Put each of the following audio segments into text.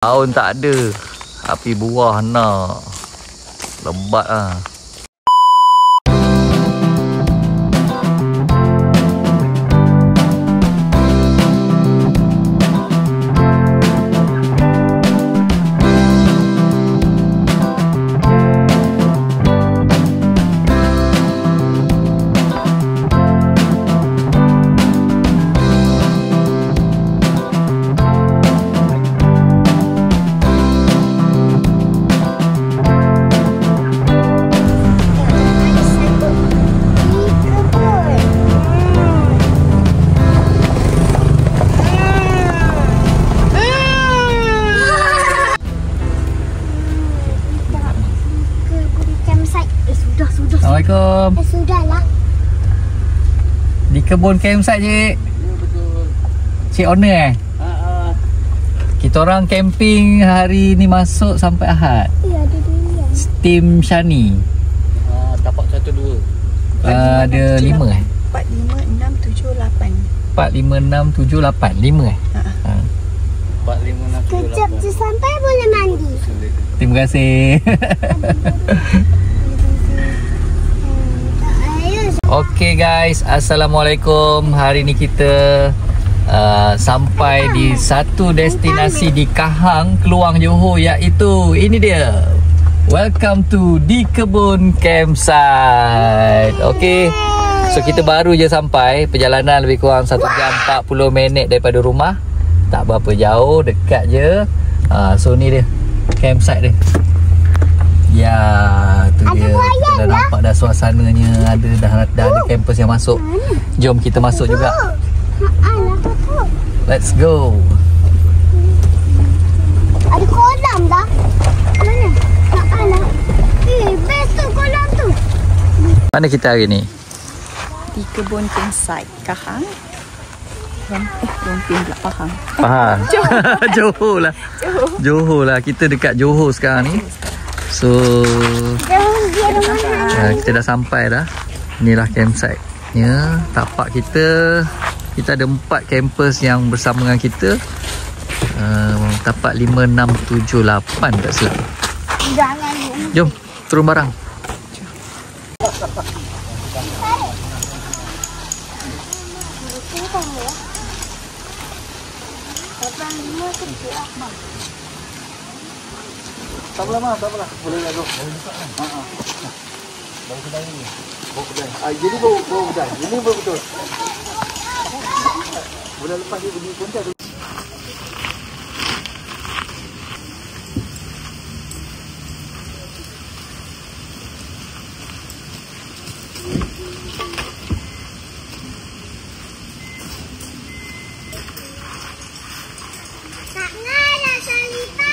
Daun tak ada. Api buah nak. Lebat lah. Assalamualaikum. Sudahlah. Di kebun campsite, Cik. Betul. Cik owner Kita orang camping hari ni masuk sampai Ahad. Ya, ada dua. Tim Shani. Tapak 1, 2. Ada 5 eh? 4, 5, 6, 7, 8. 4, 5, 6, 7, 8. 5 eh? 4, 5, 6, 7, 8. Kejap je sampai boleh mandi. Terima kasih. Okay guys, Assalamualaikum. Hari ni kita sampai di satu destinasi di Kahang, Keluang Johor, iaitu ini dia. Welcome to Di Kebun Campsite. Okay, so kita baru je sampai. Perjalanan lebih kurang 1 jam 40 minit daripada rumah. Tak berapa jauh, dekat je. So ni dia campsite dia. Ya, tu ada dia. buaya Kita dah dah. nampak dah suasananya. Dah ada campus yang masuk. Jom kita masuk juga. Alah, tu. Let's go. Ada kolam dah. Mana? Alah. Best tu kolam tu. Mana kita hari ni? Di kebun campsite Kahang. Rompin pula Pahang. Faham. Johor lah. Johor lah. Kita dekat Johor sekarang ni. So kita dah sampai dah. Inilah campsite nya. Tapak kita. Kita ada 4 campus yang bersama dengan kita. Tapak 5, 6, 7, 8 tak silap. Jangan. Jom turun barang. Tak apalah, tak apalah. Boleh lah tu. Bau kedai ni. Bau kedai. Jadi bau kedai. Ini bau betul. Boleh lepas dia bunyi punca tu. Tak ngalah Salita.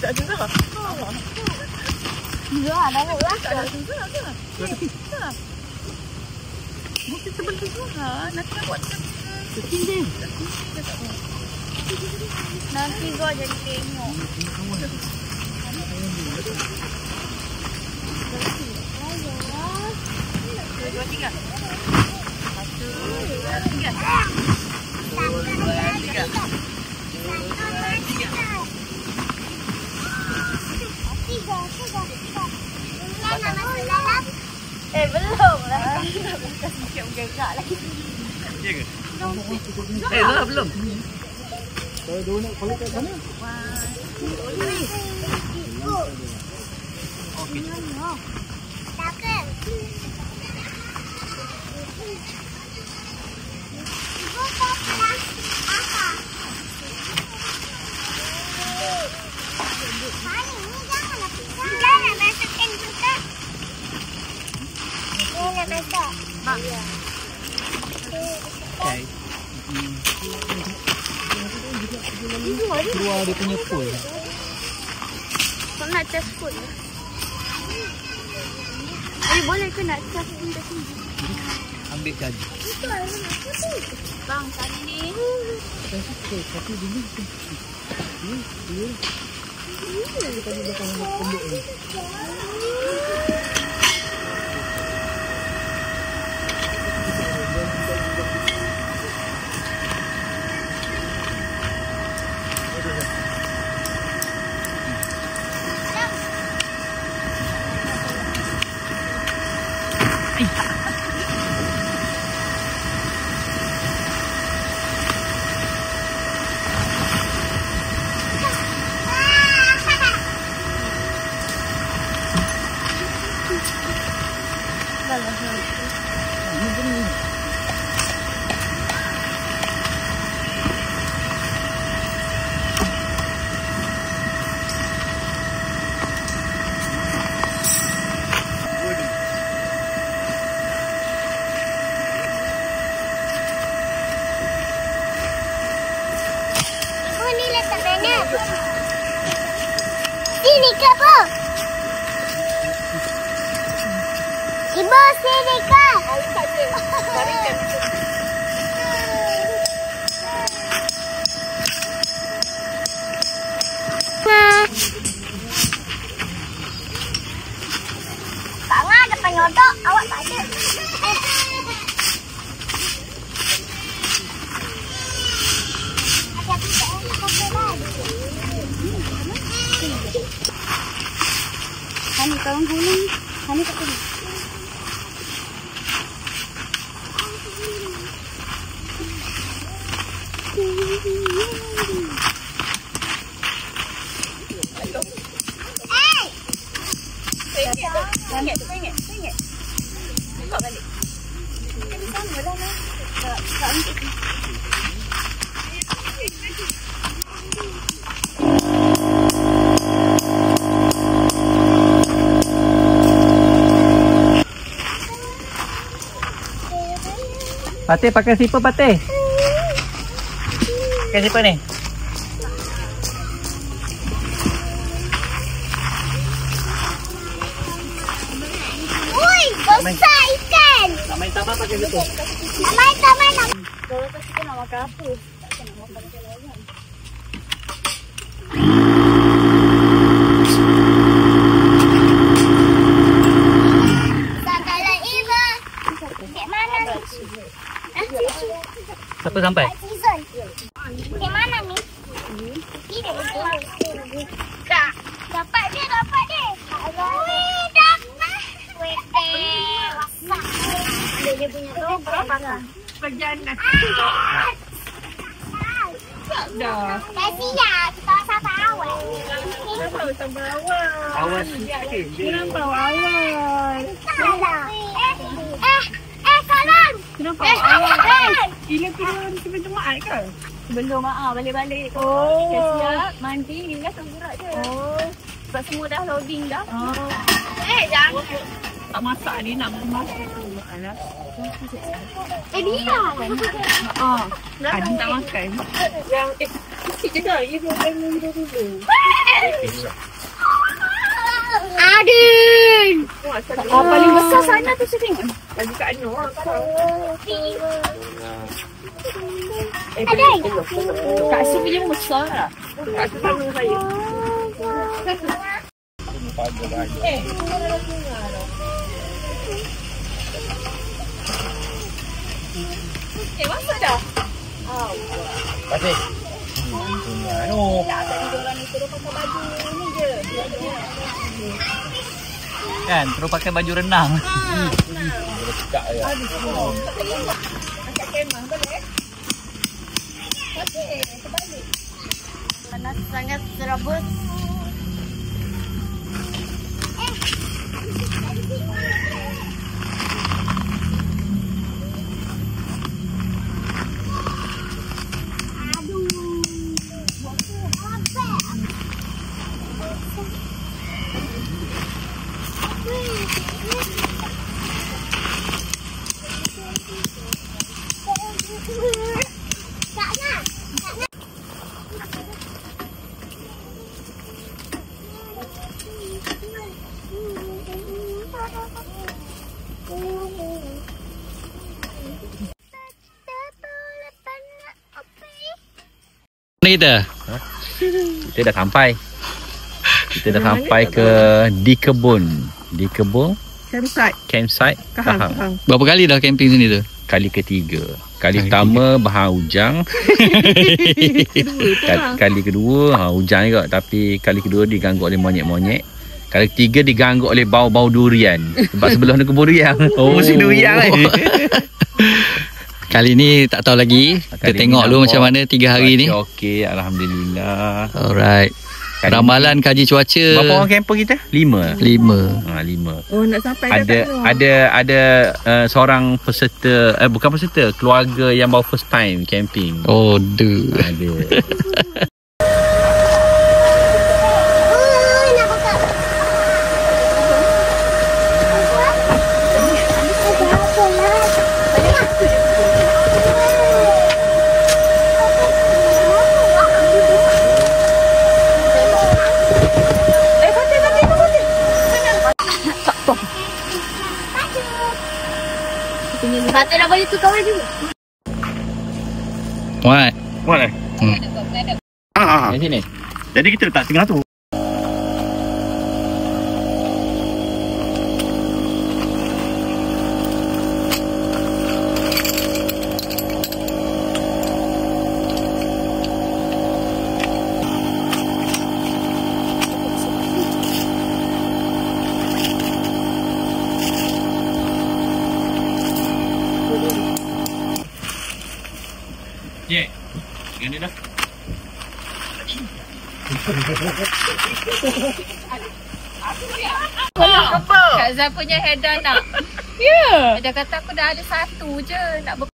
Tak ada dah. Ya, dah lah. Tak ada dah. Tak. Mungkin sebelah tu lah. Nanti nak buat kecil je. Nanti gua jadi tengok. Dua, tiga. 1, 2, 3. 1, 2, 3. Belum lah. Sikit bergerak lagi. Ya ke? Belum. Kalau dia nak kalau kat sana. Okey. Tak ke? Ibu tak apa? Mami, ni janganlah pisah. Jangan masukkan juga. Ni nak masak. Ya. Okay. Keluar dia punya pool. Kau nak cas pun? Boleh ke nak cas pun kat sini? Ambil gaji. Bang, tadi ni. Tapi dulu tu. Dia. Dia tadi belakang pondok ni. Sini ke apa? Ibu sini ke? Bang ada penyodok, awak tak ada. Hani tolong gulung. Hani tak boleh. Sengit. Buka balik. Di sana lah nak. Tak untuk. Patih pakai sipar Patih. Pakai sipar ni. Ui, besar ikan. Tak main taman pakai sipar. Tak main, tak main. Kalau tak kita nak makan apa? Tak nak makan macam lain. Sampailah ibu. Dek mana ni? Siapa sampai? Season. Dek mana ni? Ni dia betul. Kak. Dapat dia. Wih, dapat. Wih, masak. Dia punya tu berapa kan? Bagian nak. Dah. Kasih ya, kita sampai awal. Kenapa sampai awal? Awas sikit. Kenapa awal? Salah. Salam. Kenapa awal? Ini turun sebelum Jumaat ke? Sebelum balik-balik. Oh. Siap, mandi, tinggal tenggerak je. Oh. Sebab semua dah loading dah. Oh. Jangan. Tak masak ni, nak masak. Alah. Dia. Adi tak makan. Yang sikit je kan? Ibu akan minum dulu. Adin. Paling besar sana tu saya tengok. Lagi kat Anur. Adin. Kak Su punya besar lah. Kak Su sama saya. Masuk dah? Patih. Anu. Kan, terus pakai baju renang. Dekat je. Macam kemah boleh? Okey, terbalik. Panas sangat serabut. mana kita? Kita dah sampai. Kita dah sampai ke Di Kebun. Campsite Kahang. Berapa kali dah camping sini tu? Kali ketiga. Kali pertama bahan hujang. Kali kedua hujan juga, tapi kali kedua diganggu oleh monyet-monyet. Kali ketiga diganggu oleh bau-bau durian. Sebab sebelah ni kebun durian. Mesti durian Kali ni tak tahu lagi. Kita tengok dulu macam mana 3 hari ni. Okey, alhamdulillah. Alright. Ramalan kaji cuaca. Berapa orang camper kita? 5. 5. Oh, nak sampai Ada seorang peserta, bukan peserta, keluarga yang baru first time camping. Oh, ada. Satu dah bagi tu kawan juga. Muat di sini. Jadi kita letak tengah tu. Ini dah. Kak Zah punya Heda nak. Ya. Dia kata aku dah ada satu je nak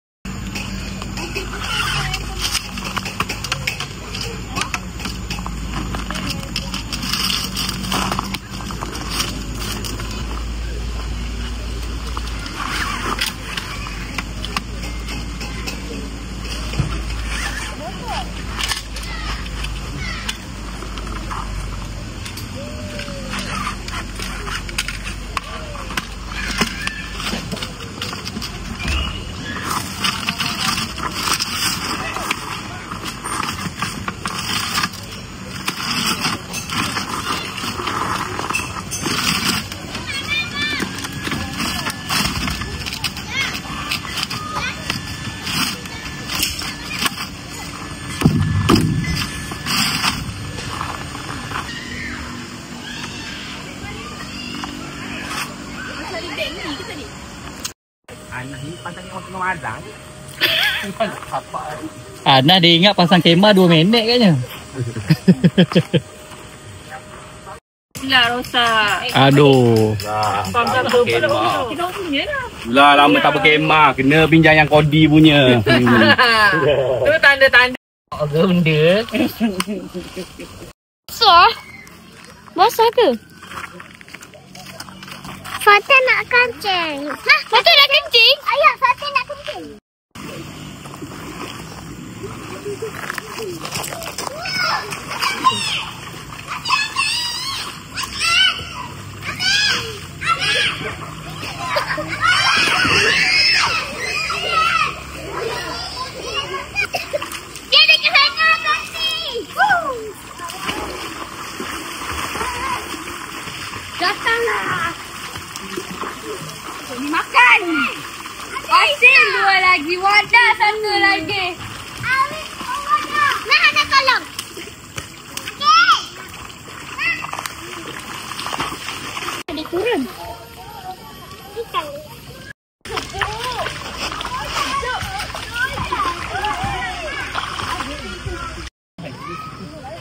Ana dia ingat pasang kemah 2 minit katnya. Lah rosak. Aduh. Lah lama tak berkemah, kena pinjam yang Kodi punya. Tu tanda-tanda. Apa benda? Basah? Basah ke? Fatah nak kencing. Hah? Fatah nak kencing? Ayah, Fatah nak kencing. Jadi ke sana kencing. Datanglah. Ni makan. Pasir 2 lagi, wadah 1 lagi. Nah, ada tolong. Okey. Dia turun. Ikan.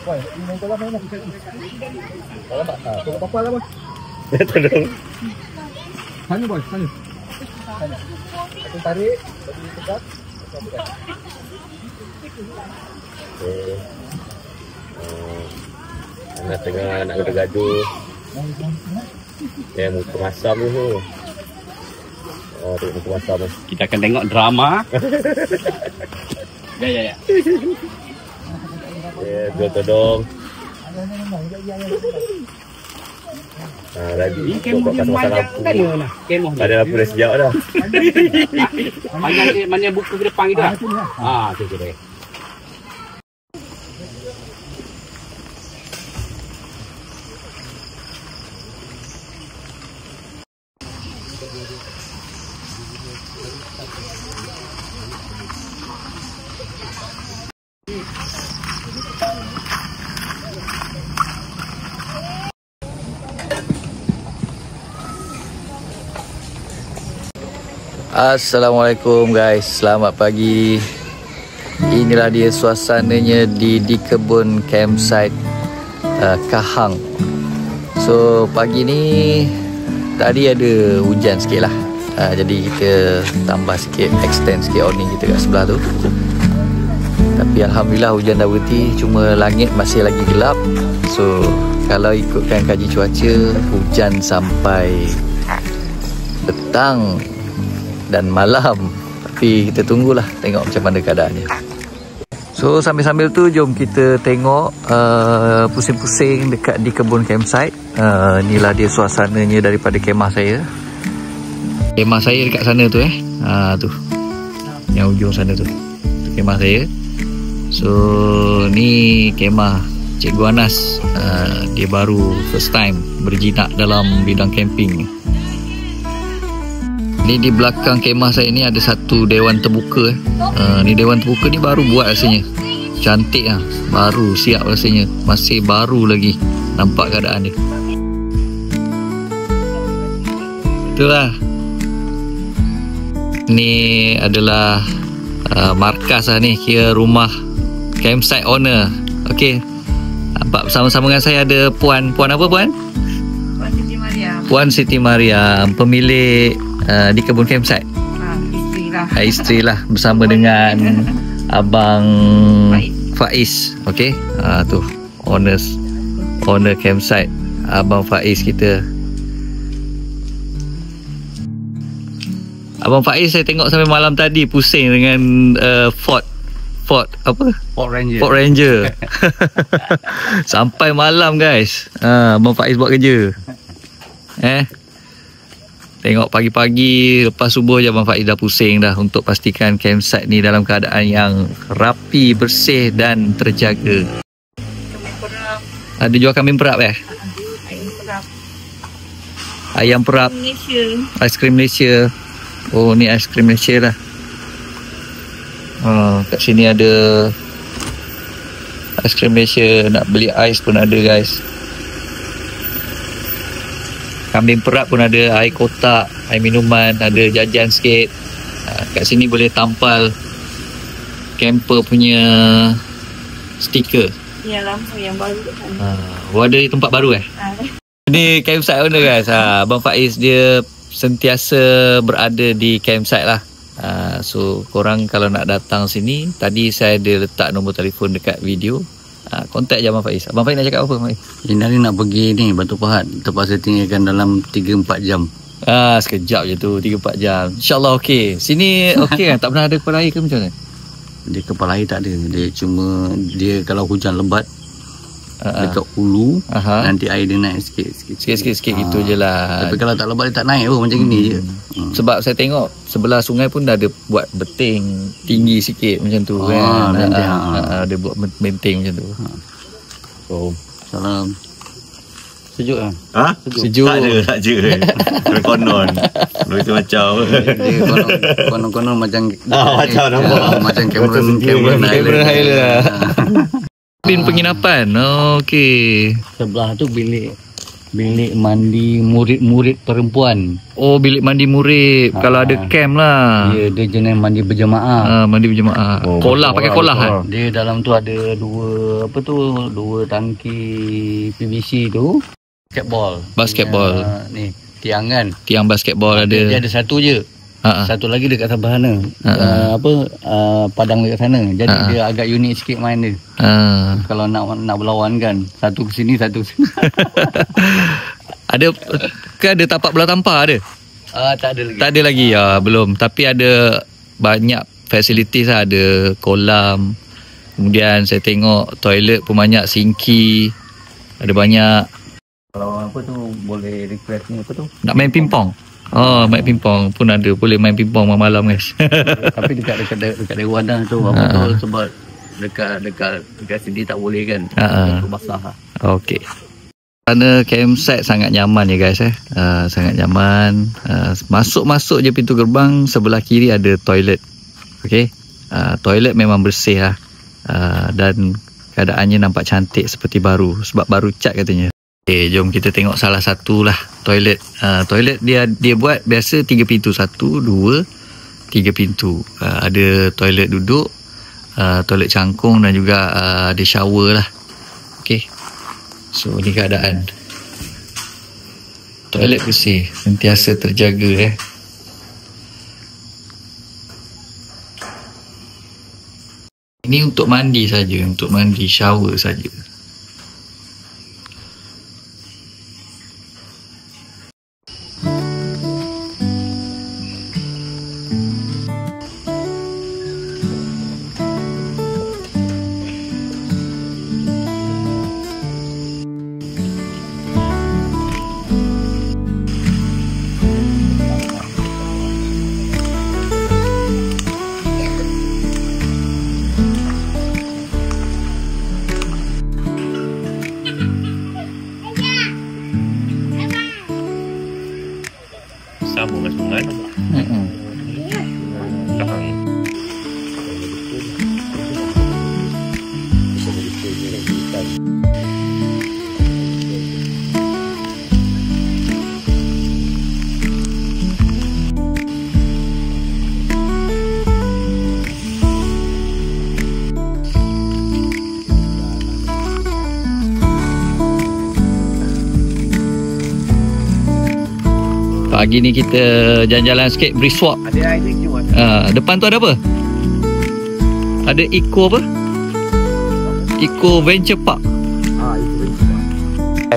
Woi, ini kolam mana? Kolam tak? Kolam apa lah, Bos? Tolong. Sana, Bos, sana. Aku tarik, bagi tegak. Anak tengah nak gaduh. Ya, muka masam tu. Oh, tu muka masam. Kita akan tengok drama. Ya. Ya, dua todong. Lagi kemah dia panjang dah. Kemah ada lampu dah sejak dah. Mana buka ke depan kita? Okey. Assalamualaikum guys, selamat pagi. Inilah dia suasananya di kebun campsite Kahang. So pagi ni tadi ada hujan sikit lah, jadi kita tambah sikit, extend sikit awning kita kat sebelah tu. Tapi Alhamdulillah hujan dah berhenti, cuma langit masih lagi gelap. So kalau ikutkan kaji cuaca, hujan sampai petang dan malam. Tapi kita tunggulah, tengok macam mana keadaannya. So sambil-sambil tu jom kita tengok pusing-pusing dekat di kebun campsite. Inilah dia suasananya daripada kemah saya. Kemah saya dekat sana tu tu, yang ujung sana tu, kemah saya. So ni kemah Cikgu Anas. Dia baru first time berjinak dalam bidang camping. Ni di belakang kemah saya ni ada satu dewan terbuka. Ni dewan terbuka ni baru buat rasanya. Cantik lah, baru siap rasanya. Masih baru lagi nampak keadaan dia. Itulah. Ni adalah markas lah ni, kira rumah campsite owner. Okey. Nampak bersama-sama dengan saya ada Puan apa Puan? Puan Siti Mariam. Puan Siti Mariam, pemilik di kebun campsite. Isteri lah bersama dengan Abang Faiz. Okey. Tu owner campsite, Abang Faiz kita. Abang Faiz saya tengok sampai malam tadi pusing dengan Ford Ranger. Sampai malam guys. Abang Faiz buat kerja. Tengok pagi-pagi lepas subuh je Abang Faiz dah pusing dah untuk pastikan campsite ni dalam keadaan yang rapi, bersih dan terjaga. Ada jual kambing perap ayam perap. Aiskrim Malaysia. Oh ni aiskrim Malaysia lah. Kat sini ada aiskrim Malaysia. Nak beli ais pun ada guys. Kambing perap pun ada, air kotak, air minuman, ada jajan sikit. Kat sini boleh tampal camper punya stiker. Ya, lampu yang baru. Ada tempat baru Ini campsite owner guys. Abang Faiz dia sentiasa berada di campsite lah. So korang kalau nak datang sini, tadi saya ada letak nombor telefon dekat video. Kontak je Abang Faiz. Abang Faiz nak cakap apa Faiz? Ini nak pergi ni Batu Pahat, terpaksa tinggalkan dalam 3-4 jam. Sekejap je tu, 3-4 jam. InsyaAllah okey. Sini okey kan? Tak pernah ada kepala air ke macam mana? Dia kepala air tak ada. Dia cuma, dia kalau hujan lebat dekat hulu, nanti air dia naik sikit gitu je lah. Tapi kalau tak lebat dia tak naik pun, macam ni je. Sebab saya tengok sebelah sungai pun dah ada buat beting tinggi sikit macam tu kan. Ada buat beting macam tu. Salam. Sejuk lah. Sejuk. Tak je. Konon. Itu macam Konon macam macam nampak. Macam Cameron Highland. Penginapan. Okey. Sebelah tu bilik mandi murid-murid perempuan. Oh, bilik mandi murid. Kalau ada camp lah. Ya, dia jenis mandi berjemaah. Mandi berjemaah. Kolah, pakai kolah Dia dalam tu ada dua tangki PVC tu. Basketball. Ni tiang kan. Tiang basketball ada. Dia ada satu je. Satu lagi dekat sebelah sana. Padang dekat sana. Jadi dia agak unik sikit main dia. Kalau nak berlawan kan, satu ke sini, satu ke sini. Ada tapak bola tampar ada? Tak ada lagi. Tak ada lagi. Belum. Tapi ada banyak facilities lah. Ada kolam. Kemudian saya tengok toilet pun banyak, sinki. Ada banyak. Kalau apa tu boleh request ni apa tu? Nak main pingpong. Main pingpong pun ada. Boleh main pingpong malam guys. Tapi dekat dewan dah tu apa tu, sebab dekat sini tak boleh kan. Basah. Okey. Kerana campsite sangat nyaman ya guys sangat nyaman. Masuk-masuk je pintu gerbang, sebelah kiri ada toilet. Okey. Toilet memang bersih lah. Dan keadaannya nampak cantik seperti baru sebab baru cat katanya. Okey, jom kita tengok salah satu lah toilet. Toilet dia buat biasa 3 pintu. 1, 2, 3 pintu. Ada toilet duduk, toilet cangkung dan juga ada shower lah. Okey. So ni keadaan. Toilet bersih, sentiasa terjaga Ini untuk mandi saja, untuk mandi shower saja. Sama dengan sungai. Kahang. Pagi ni kita jalan-jalan sikit, brisk walk. Ada air lagi mas. Depan tu ada apa? Ada Eco apa? Eco Venture Park.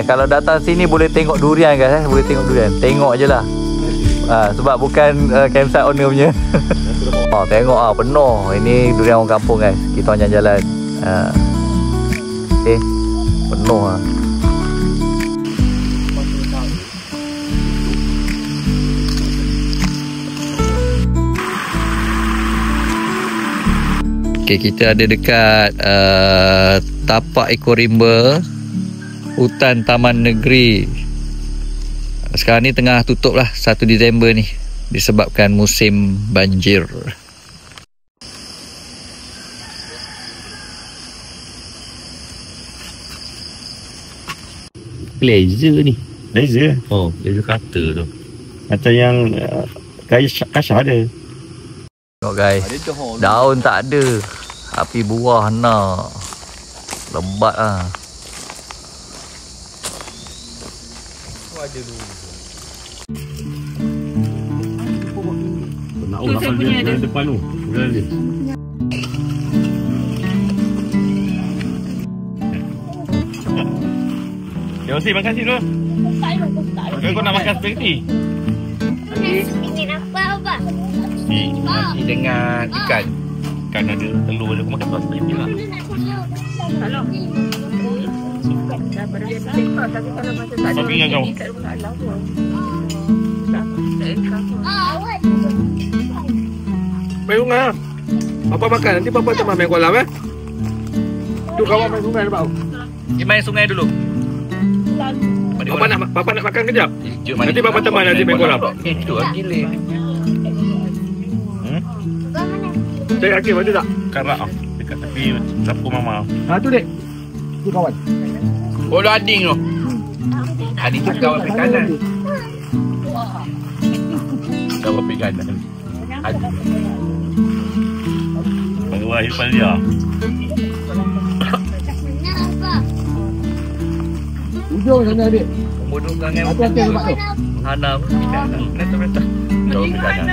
Kalau datang sini boleh tengok durian guys. Boleh tengok durian. Tengok je lah. Sebab bukan campsite owner punya. Tengok penuh. Ini durian orang kampung guys. Kita orang jalan-jalan. Penuh lah. Okay, kita ada dekat tapak ekorimba hutan Taman Negeri. Sekarang ni tengah tutup lah 1 Disember ni disebabkan musim banjir. Laser ni. Laser? Oh, laser cutter tu. Macam yang kasar ada. Tengok guys, daun tak ada, tapi buah nak. Lebat lah. Nak orang dia depan tu. Bukan dia. Yosi makan sini dulu. Kau nak makan spaghetti? Ingin apa? Nasi dengan ikan. Ikan ada telur je. Kau makan tak spaghetti lah. Kalau tapi kalau macam tak ada Ingat kau. kat rumah Allah tu. Main sungai lah. Papa makan. Nanti Papa teman main kolam Tu kawan main sungai nampak. Kita main sungai dulu. Papa nak makan kejap. Nanti Papa teman nanti main kolam. Itu lah gila. Cari Hakim ada tak? Karak lah. Dekat tepi dapur mama. Tu dek. Tu kawan. Oh, lu Ading tu. Ading tu kawan pergi kanan. Kawan pergi kanan. Ading. Baru akhir pada dia. Ujung sana adik. Bodoh kangen. Hati-hati tempat tu. Hana pun pergi kanan. Kereta-kereta. Jauh pergi kanan.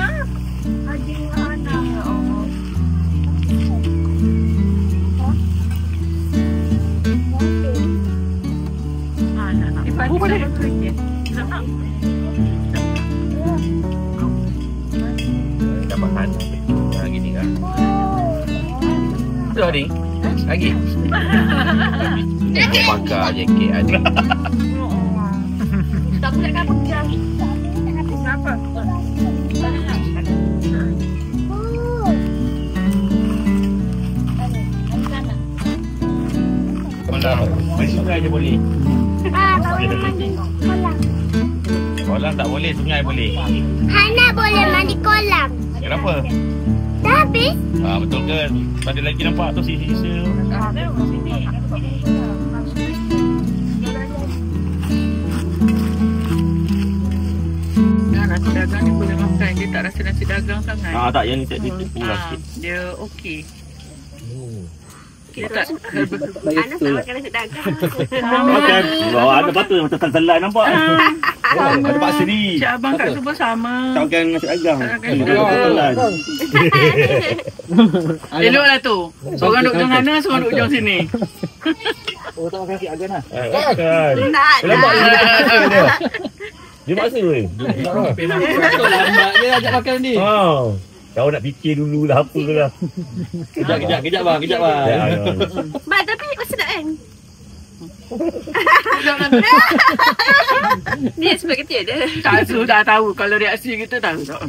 Aku boleh. Dapat kanan. Lagi ni kan. Tu Ading. Lagi. Kau pakai jaket Ading. Tak boleh kamu jam. Kenapa? Main sungai je boleh. boleh mandi kolam. Kolam tak boleh, sungai boleh. Hana boleh mandi kolam. Kenapa? Dah habis? Betul ke? Ada lagi nampak tu sisa-sisa. Nasi dagang ni boleh makan. Dia tak rasa nasi dagang sangat. Tak, yang ni tak kurang sikit. Dia okey. Kita tak Anas tak makan nasi dagang. Makan. Ada patut macam tansalan nampak. Ada pak seri. Cik abang kat Subang sama. Tak makan nasi dagang. Eloklah tu. Seorang duduk ujung sana, seorang duduk ujung sini. Oh, tak makan nasi agan lah. Nak. Dia maksa weh. Lambat je ajak makan ni. Kau nak fikir dulu lah apa lah. Kejap bang. Ba, tapi sedap kan? Ni sebab kecil dia. Tak dah tahu. Kalau reaksi kita tahu tak.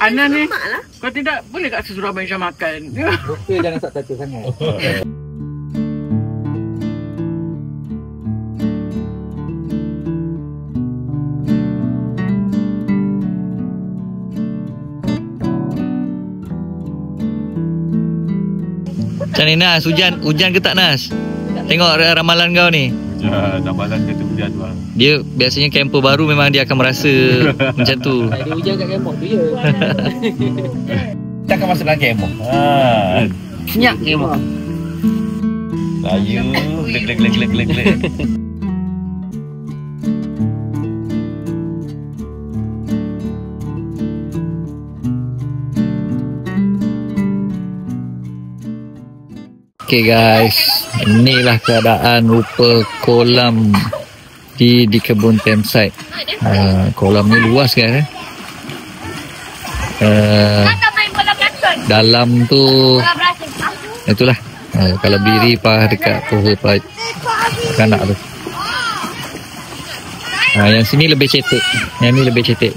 Ana ni, kau tidak boleh kat Surabaya macam makan. Okey, jangan subtitle sangat. Macam ni Nas, hujan ke tak Nas? Tengok ramalan kau ni. Hujan, ramalan dia tu hujan bang. Dia biasanya camper baru memang dia akan merasa macam tu. Dia hujan kat kemok tu je. Kita akan masuk dalam kemah. Senyap kemah. Layu, glek. Okay guys, inilah keadaan rupa kolam di kebun campsite. Kolam ni luas kan dalam tu itulah kalau berdiri dekat pohon kanak tu. Yang sini lebih cetek, yang ni lebih cetek.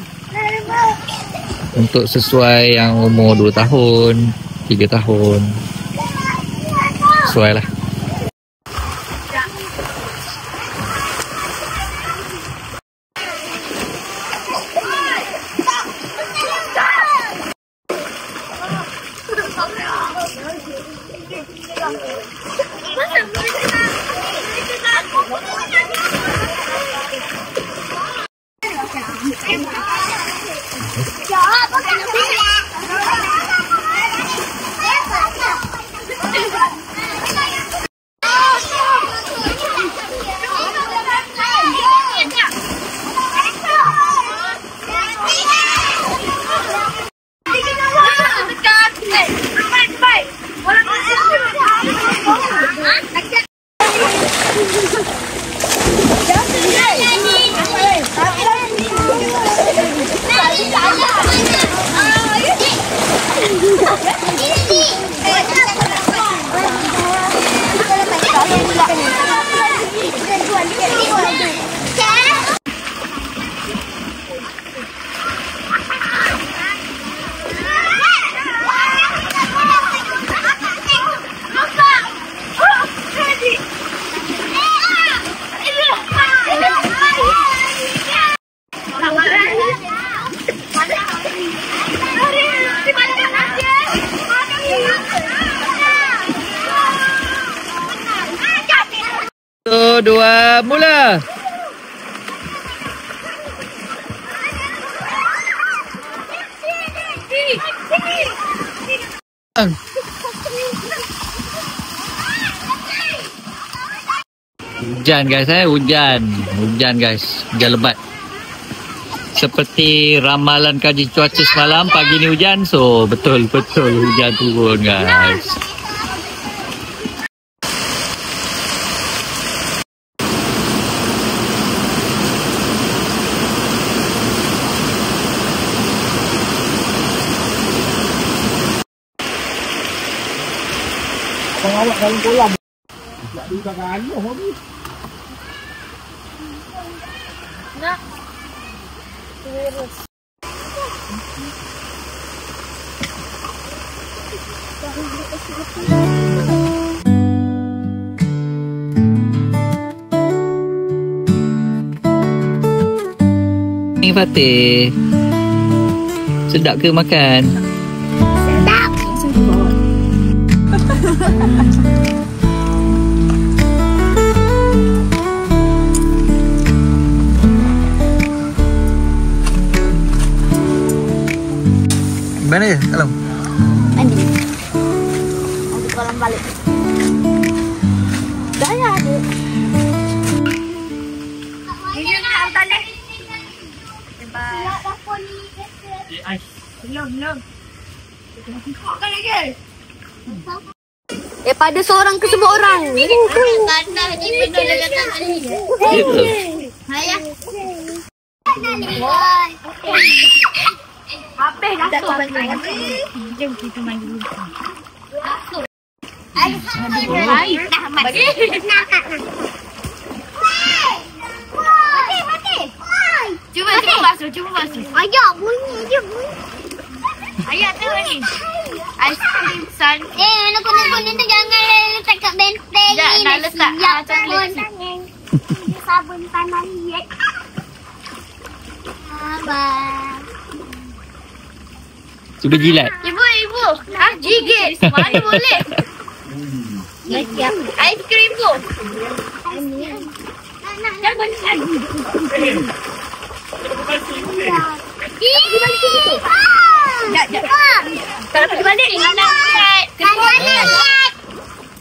Untuk sesuai yang umur 2 tahun, 3 tahun. Sesuai lah. Satu, dua, mula. Hujan guys, hujan guys, hujan lebat. Seperti ramalan kaji cuaca semalam, pagi ni hujan, so betul hujan turun guys. Awak dalam kolam. Tak ada ikan anuh lagi. Nak. Virus. ni Fatih? Sedap ke makan? Sedap. Mana je? Alam? Mandi. Aku kolam balik. Dah ya ada. Ini nak hantar ni. Nak dapur ni. Belum. Kau lagi. Daripada seorang ke sebuah orang. Tanah ni penuh dengan tanah ni. Ayah. Habis dah tu. Jom kita mandi dulu. Air dah mati. Cuba basuh. Ayah bunyi je bunyi. Ayah tu ni. Aiskrim sun. Nak kuning-kuning tu jangan letak kat benteng Sekejap, ni. nak letak coklat. Sabun tanah liat. Abang. Cuba jilat. Ibu. Gigit. Mana boleh? Aiskrim tu. Jangan lagi. Kalau pergi balik nak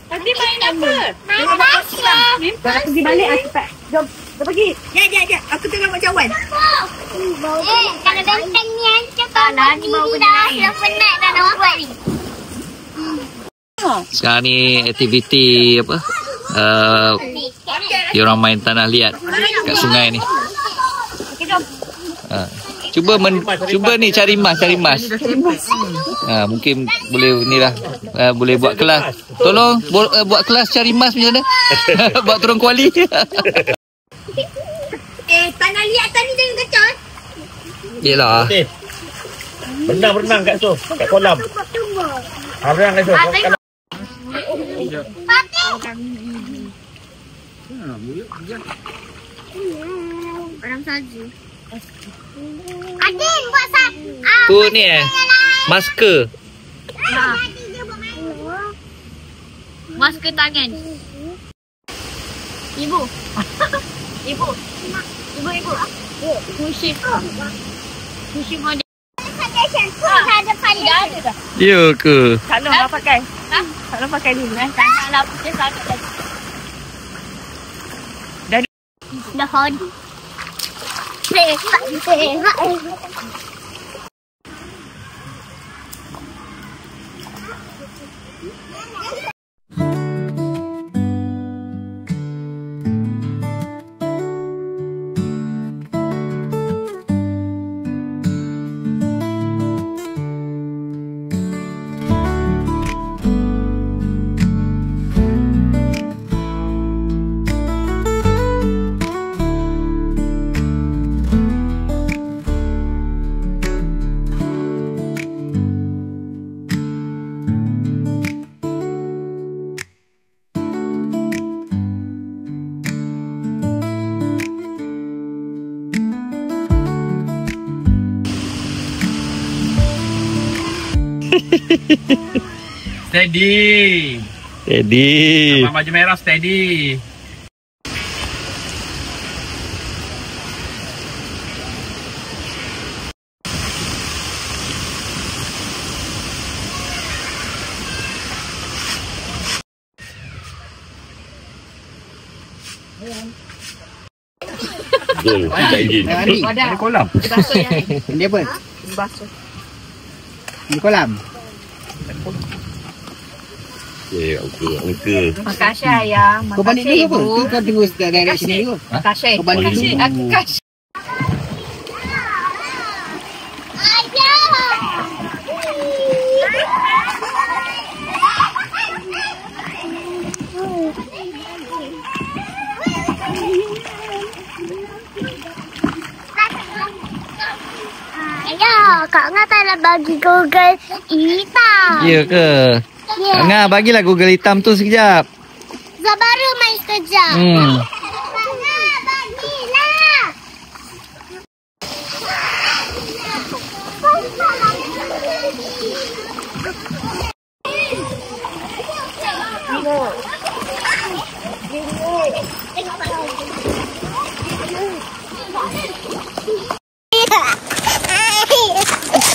Nanti main apa? Main basah. Kalau pergi balik aku tak. Jom, kita pergi. Jap. Aku tengok macam Wan. Kalau benteng ni hancur kau Tanah ni bagi baru dah. benda Dah penat dah nak buat ni. Sekarang ni aktiviti apa? Diorang main tanah liat kat sungai ni. Cuba ni cari mas. Mungkin boleh ni lah. Boleh buat kelas. Tolong buat kelas cari mas macam mana? Buat turun kuali. Tanah liat tadi jangan kacau. Yelah. Berenang kat tu, kat kolam. Berenang kat tu. Orang salju. Adin buat Tu ni masker. Masker tangan. Ibu. Kushi model. Ada paling. Ya ke? Tak nak pakai. Tak nak pakai dulu Tak nak putih sangat lagi. Dah hot. Sehat. Steady. Abang baju merah steady. Ada kolam. Basuh ya. Ini apa? Basuh. Di kolam. Angka. Makasih ayah. Kau balik dulu apa? Ibu. Kau tunggu direct sini dulu. Makasih. Kau balik dulu. Makasih. Ayah, Kak Ngah tak nak bagi Google hitam. Ya ke? Ya. Angah, bagilah Google hitam tu sekejap. Zabaru main sekejap. Kak Ngah, bagilah.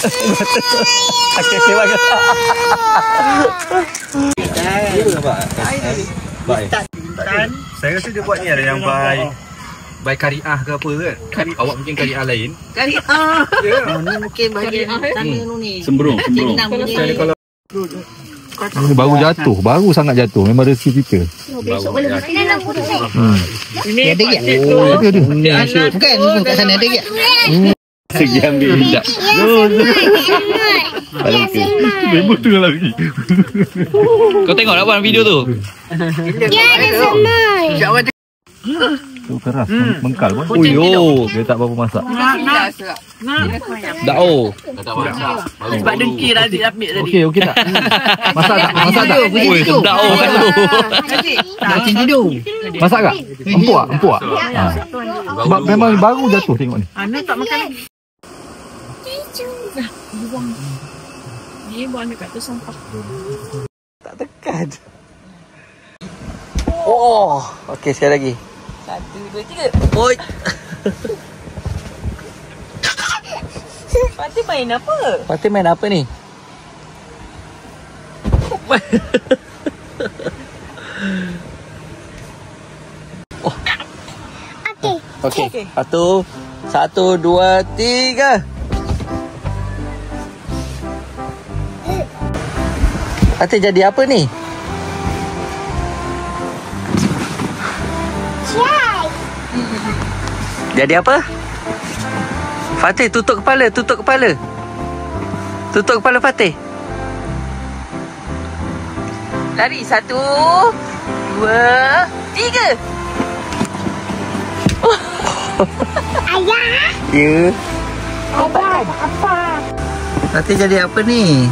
Okey, bagus. Saya rasa dia buat ni ada yang by kariah ke apa kan? Awak mungkin kariah lain. Kariah. Ni mungkin bagi tangan ni. Sembrung. Kalau Baru jatuh, baru sangat jatuh. Memang rezeki kita. ini ada ke? Bukan kat sana ada ke? Segi ambil hijab. Memang tu lagi. Kau tengok tak bang video tu? Ya, ada semua. Tu keras, mengkal pun. Oh, dia tak berapa masak. Dao. Sebab dengki tadi ambil tadi. Okey tak? Masak tak? Masak tak? Oi, dao kan tu. Macam tidur. Masak tak? Empuk tak? Sebab memang baru jatuh tengok ni. Ana tak makan. Dia buang dekat tu sampah. Tak tekan. Oh, okey sekali lagi. 1, 2, 3. Oi. Fatih main apa? Fatih main apa ni? Oh. Okey. Okey. 1, 2, 3. Fatih jadi apa ni? Jadi apa? Fatih tutup kepala. Tutup kepala Fatih. Lari 1, 2, 3. Ayah. Ya. Apa? Fatih jadi apa ni?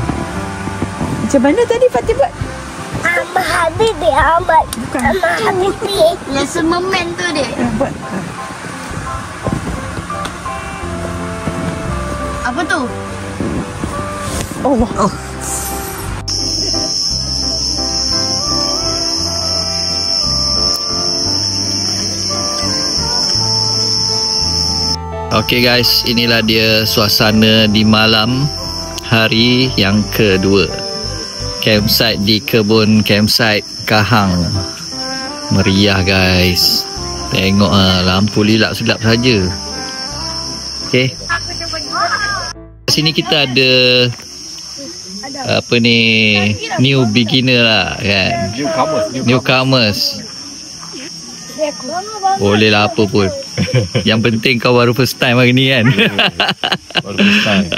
Macam mana tadi Fatih buat? Ahmad Habibi. Ahmad Habibi. Lesson moment tu dia. Buat. Apa tu? Allah. Oh. Okay guys, inilah dia suasana di malam hari yang kedua. Campsite di kebun campsite Kahang. Meriah guys. Tengok lampu lilap-silap saja. Okay. Sini kita ada apa ni, new beginner lah kan. Newcomers. Boleh lah apa pun. Yang penting kau baru first time hari ni kan. Baru first time.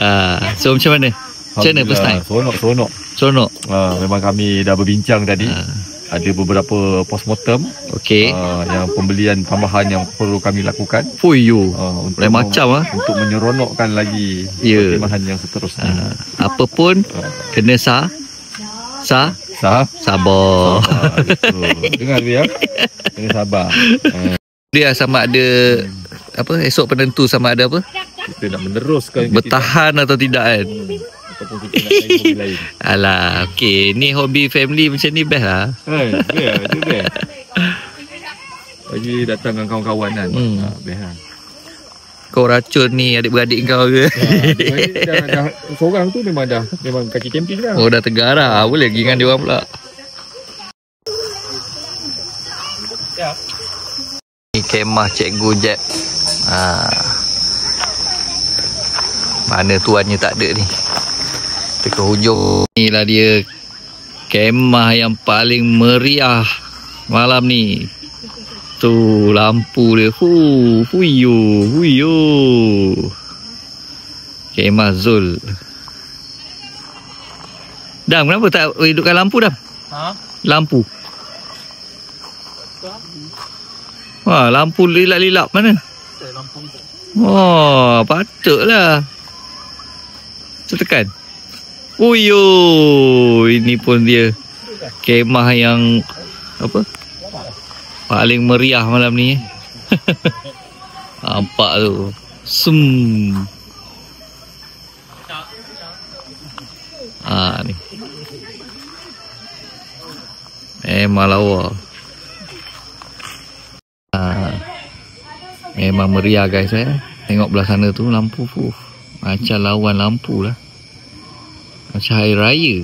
So macam mana? Macam mana first time? Seronok. Memang kami dah berbincang tadi. Ada beberapa postmortem. Okey. Yang pembelian tambahan yang perlu kami lakukan. Fuyu. Lain macam untuk menyeronokkan lagi perkhidmatan yang seterusnya. Apa pun kena sabar. Dengar dia. Kena sabar. Dia sama ada apa, esok penentu sama ada apa? Kita nak meneruskan bertahan atau tidak kan? Ataupun kita nak cari hobi lain. Alah, okey, ni hobi family macam ni best lah. Best. Bagi datang dengan kawan-kawan kan. Best lah. Kau racun ni adik-beradik kau ke? Dah seorang tu memang kaki camping dah. Oh, dah tegar lah. Boleh pergi dengan dia orang pula. Ni kemah Cikgu Jeb. Mana tuannya tak ada ni. Kita ke hujung. Inilah dia kemah yang paling meriah malam ni. Tu lampu dia. Huyo. Kemah Zul. Dam, kenapa tak hidupkan lampu Dam? Lampu. Wah, lampu lilap-lilap mana? Wah, patutlah. Tekan. Uyo, ini pun dia kemah yang apa? Paling meriah malam ni. Nampak tu. Ni. Memang lawa. Memang meriah guys. Tengok belah sana tu lampu. Macam lawan lampu lah. Macam hari raya.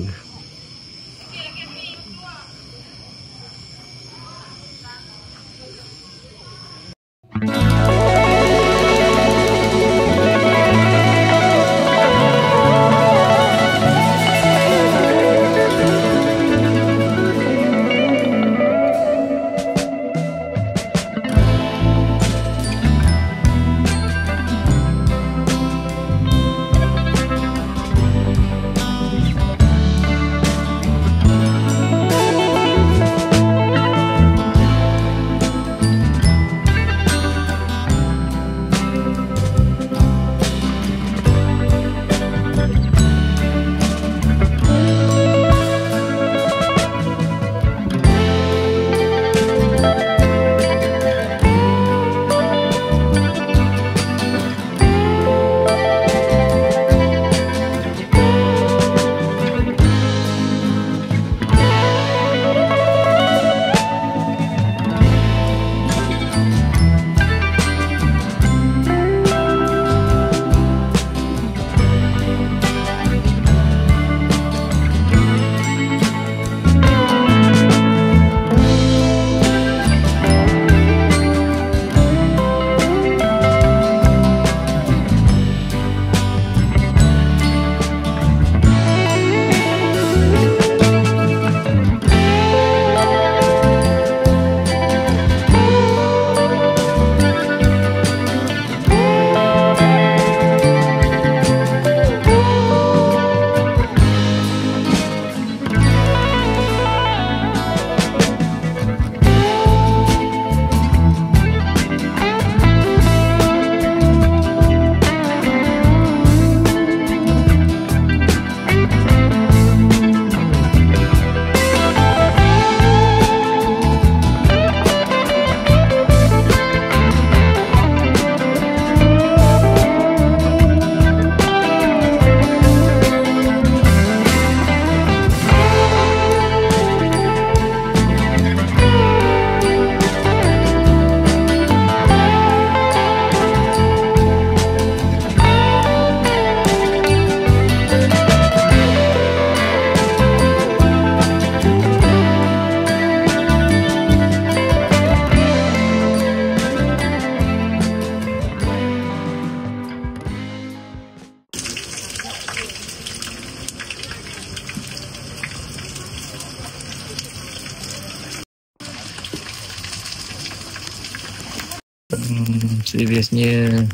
Seriousnya.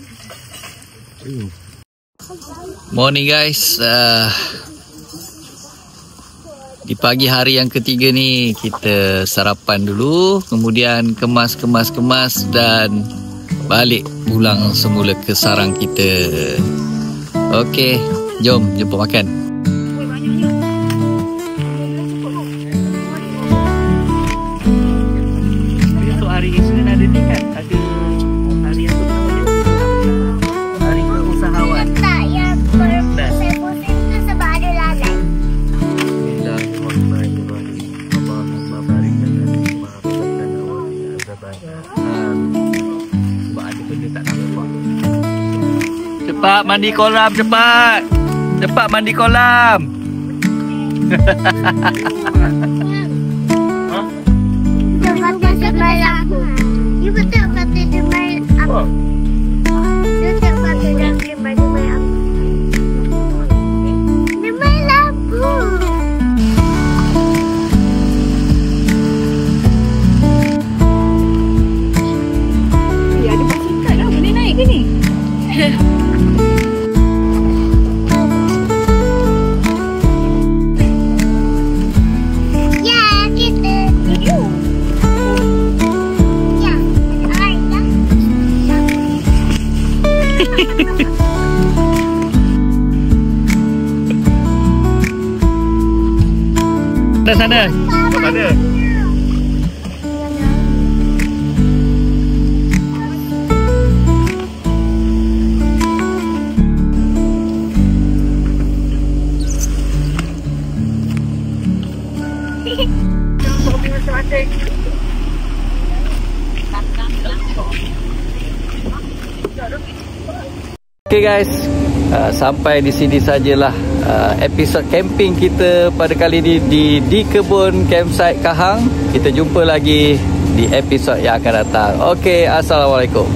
Morning guys. Di pagi hari yang ketiga ni kita sarapan dulu, kemudian kemas dan balik pulang semula ke sarang kita. Okey, jom jemput makan. Besok hari Isnin ada ni kan? Ada hari yang pertama hari usahawan. Tak, yang pusing-pusing tu sebab ada lalai. Cepat mandi kolam, cepat. Cepat mandi kolam. Dia kata dia main aku. Dia betul kata dia main aku. Dia tak kata dia main aku. Dia main aku. Ya, ada basikal lah. Boleh naik ke ni? Sana. Mana? Okey guys, sampai di sini sajalah episod camping kita pada kali ini di kebun campsite Kahang. Kita jumpa lagi di episod yang akan datang. Okey, assalamualaikum.